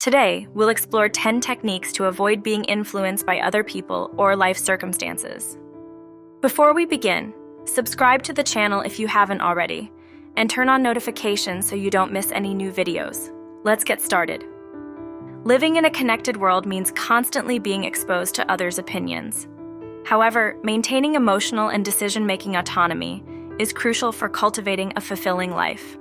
Today, we'll explore 10 techniques to avoid being influenced by other people or life circumstances. Before we begin, subscribe to the channel if you haven't already, and turn on notifications so you don't miss any new videos. Let's get started. Living in a connected world means constantly being exposed to others' opinions. However, maintaining emotional and decision-making autonomy is crucial for cultivating a fulfilling life.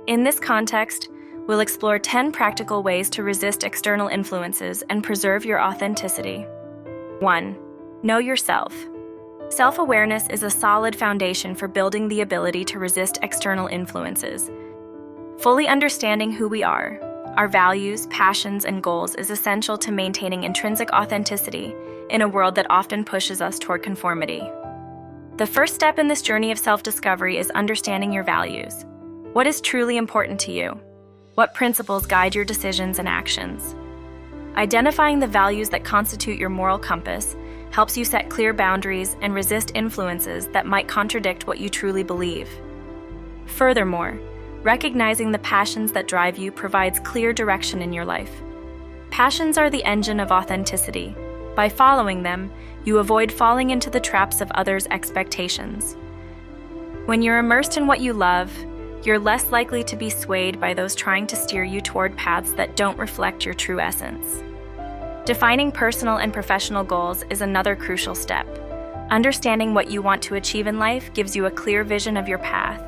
In this context, we'll explore 10 practical ways to resist external influences and preserve your authenticity. 1. Know yourself. Self-awareness is a solid foundation for building the ability to resist external influences. Fully understanding who we are, our values, passions, and goals is essential to maintaining intrinsic authenticity in a world that often pushes us toward conformity. The first step in this journey of self-discovery is understanding your values. What is truly important to you? What principles guide your decisions and actions? Identifying the values that constitute your moral compass helps you set clear boundaries and resist influences that might contradict what you truly believe. Furthermore, recognizing the passions that drive you provides clear direction in your life. Passions are the engine of authenticity. By following them, you avoid falling into the traps of others' expectations. When you're immersed in what you love, you're less likely to be swayed by those trying to steer you toward paths that don't reflect your true essence. Defining personal and professional goals is another crucial step. Understanding what you want to achieve in life gives you a clear vision of your path.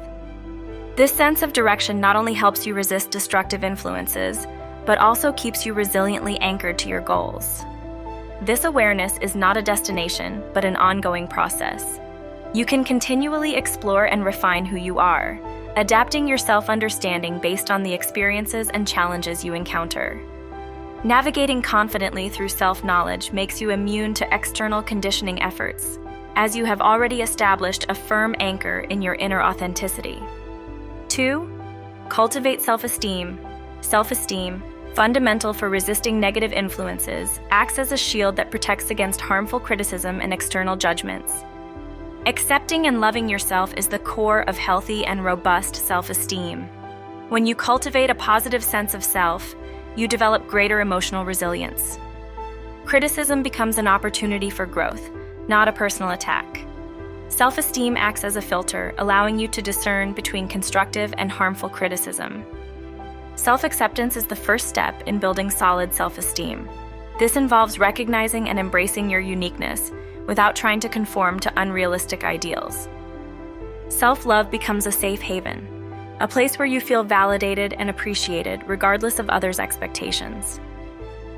This sense of direction not only helps you resist destructive influences, but also keeps you resiliently anchored to your goals. This awareness is not a destination, but an ongoing process. You can continually explore and refine who you are, adapting your self-understanding based on the experiences and challenges you encounter. Navigating confidently through self-knowledge makes you immune to external conditioning efforts, as you have already established a firm anchor in your inner authenticity. 2. Cultivate self-esteem. Self-esteem, fundamental for resisting negative influences, acts as a shield that protects against harmful criticism and external judgments. Accepting and loving yourself is the core of healthy and robust self-esteem. When you cultivate a positive sense of self, you develop greater emotional resilience. Criticism becomes an opportunity for growth, not a personal attack. Self-esteem acts as a filter, allowing you to discern between constructive and harmful criticism. Self-acceptance is the first step in building solid self-esteem. This involves recognizing and embracing your uniqueness without trying to conform to unrealistic ideals. Self-love becomes a safe haven, a place where you feel validated and appreciated regardless of others' expectations.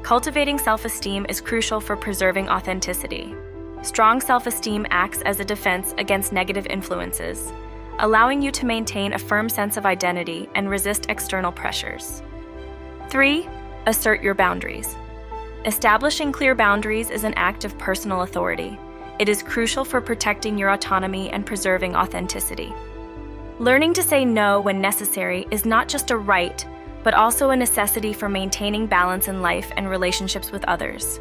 Cultivating self-esteem is crucial for preserving authenticity. Strong self-esteem acts as a defense against negative influences, allowing you to maintain a firm sense of identity and resist external pressures. 3. Assert your boundaries. Establishing clear boundaries is an act of personal authority. It is crucial for protecting your autonomy and preserving authenticity. Learning to say no when necessary is not just a right, but also a necessity for maintaining balance in life and relationships with others.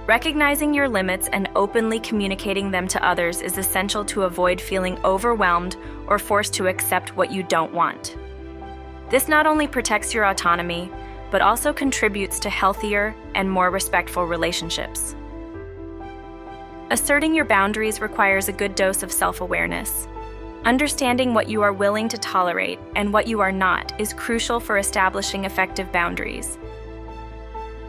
Recognizing your limits and openly communicating them to others is essential to avoid feeling overwhelmed or forced to accept what you don't want. This not only protects your autonomy, but also contributes to healthier and more respectful relationships. Asserting your boundaries requires a good dose of self-awareness. Understanding what you are willing to tolerate and what you are not is crucial for establishing effective boundaries.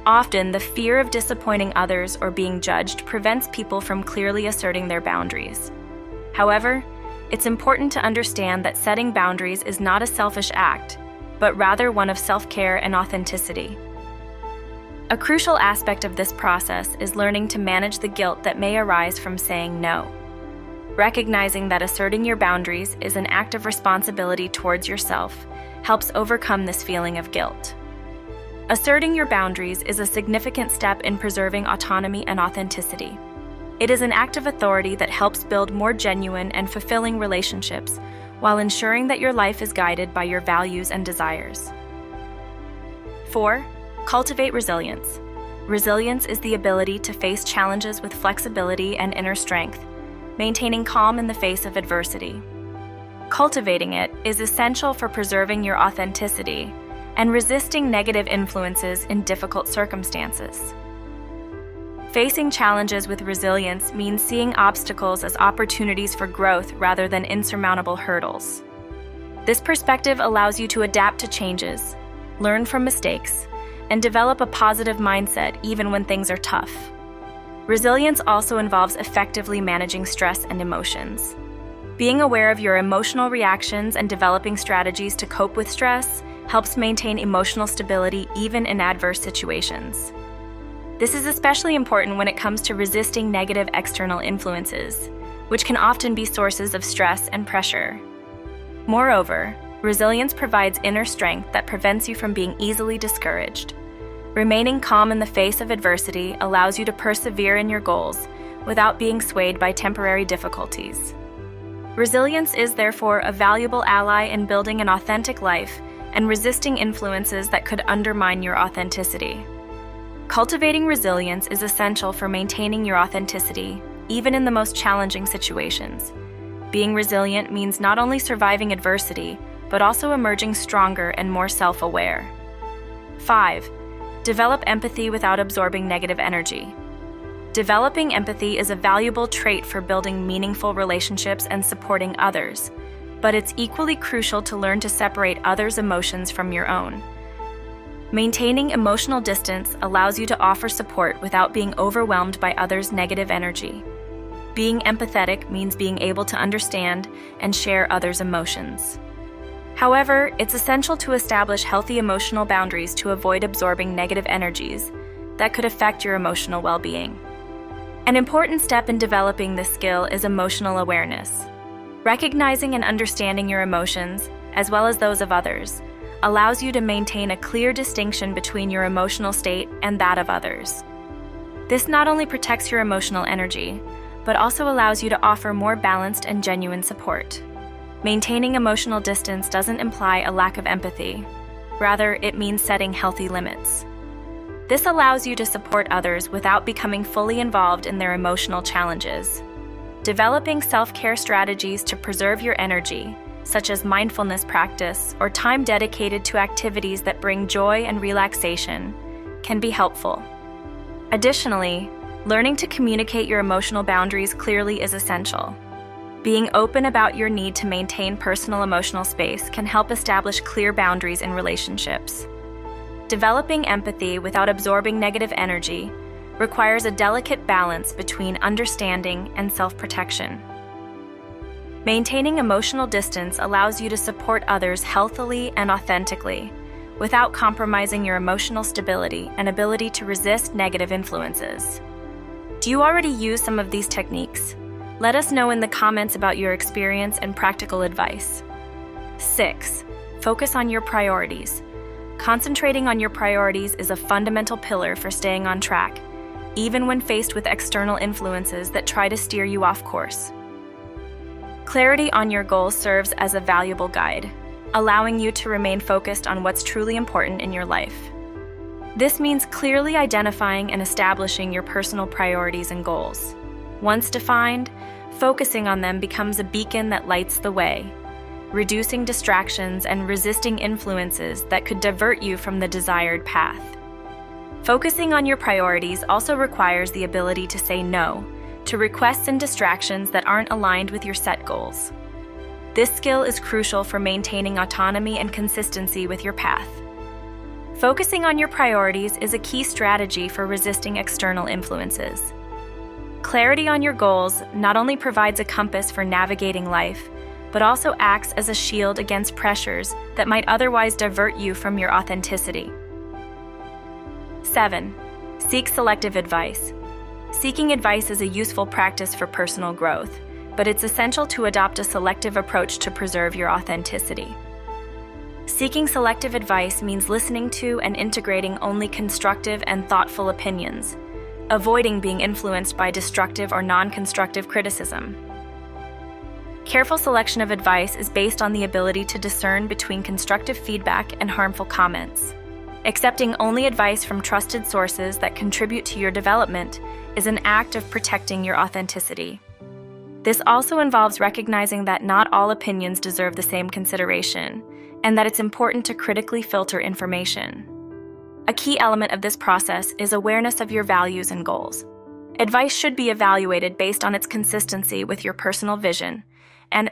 Often, the fear of disappointing others or being judged prevents people from clearly asserting their boundaries. However, it's important to understand that setting boundaries is not a selfish act, but rather one of self-care and authenticity. A crucial aspect of this process is learning to manage the guilt that may arise from saying no. Recognizing that asserting your boundaries is an act of responsibility towards yourself helps overcome this feeling of guilt. Asserting your boundaries is a significant step in preserving autonomy and authenticity. It is an act of authority that helps build more genuine and fulfilling relationships while ensuring that your life is guided by your values and desires. 4. Cultivate resilience. Resilience is the ability to face challenges with flexibility and inner strength, maintaining calm in the face of adversity. Cultivating it is essential for preserving your authenticity and resisting negative influences in difficult circumstances. Facing challenges with resilience means seeing obstacles as opportunities for growth rather than insurmountable hurdles. This perspective allows you to adapt to changes, learn from mistakes, and develop a positive mindset even when things are tough. Resilience also involves effectively managing stress and emotions. Being aware of your emotional reactions and developing strategies to cope with stress helps maintain emotional stability even in adverse situations. This is especially important when it comes to resisting negative external influences, which can often be sources of stress and pressure. Moreover, resilience provides inner strength that prevents you from being easily discouraged. Remaining calm in the face of adversity allows you to persevere in your goals without being swayed by temporary difficulties. Resilience is therefore a valuable ally in building an authentic life and resisting influences that could undermine your authenticity. Cultivating resilience is essential for maintaining your authenticity, even in the most challenging situations. Being resilient means not only surviving adversity, but also emerging stronger and more self-aware. 5. Develop empathy without absorbing negative energy. Developing empathy is a valuable trait for building meaningful relationships and supporting others, but it's equally crucial to learn to separate others' emotions from your own. Maintaining emotional distance allows you to offer support without being overwhelmed by others' negative energy. Being empathetic means being able to understand and share others' emotions. However, it's essential to establish healthy emotional boundaries to avoid absorbing negative energies that could affect your emotional well-being. An important step in developing this skill is emotional awareness. Recognizing and understanding your emotions, as well as those of others, allows you to maintain a clear distinction between your emotional state and that of others. This not only protects your emotional energy, but also allows you to offer more balanced and genuine support. Maintaining emotional distance doesn't imply a lack of empathy. Rather, it means setting healthy limits. This allows you to support others without becoming fully involved in their emotional challenges. Developing self-care strategies to preserve your energy, such as mindfulness practice or time dedicated to activities that bring joy and relaxation, can be helpful. Additionally, learning to communicate your emotional boundaries clearly is essential. Being open about your need to maintain personal emotional space can help establish clear boundaries in relationships. Developing empathy without absorbing negative energy requires a delicate balance between understanding and self-protection. Maintaining emotional distance allows you to support others healthily and authentically, without compromising your emotional stability and ability to resist negative influences. Do you already use some of these techniques? Let us know in the comments about your experience and practical advice. 6. Focus on your priorities. Concentrating on your priorities is a fundamental pillar for staying on track, even when faced with external influences that try to steer you off course. Clarity on your goals serves as a valuable guide, allowing you to remain focused on what's truly important in your life. This means clearly identifying and establishing your personal priorities and goals. Once defined, focusing on them becomes a beacon that lights the way, reducing distractions and resisting influences that could divert you from the desired path. Focusing on your priorities also requires the ability to say no to requests and distractions that aren't aligned with your set goals. This skill is crucial for maintaining autonomy and consistency with your path. Focusing on your priorities is a key strategy for resisting external influences. Clarity on your goals not only provides a compass for navigating life, but also acts as a shield against pressures that might otherwise divert you from your authenticity. 7. Seek selective advice. Seeking advice is a useful practice for personal growth, but it's essential to adopt a selective approach to preserve your authenticity. Seeking selective advice means listening to and integrating only constructive and thoughtful opinions, avoiding being influenced by destructive or non-constructive criticism. Careful selection of advice is based on the ability to discern between constructive feedback and harmful comments. Accepting only advice from trusted sources that contribute to your development is an act of protecting your authenticity. This also involves recognizing that not all opinions deserve the same consideration, and that it's important to critically filter information. A key element of this process is awareness of your values and goals. Advice should be evaluated based on its consistency with your personal vision and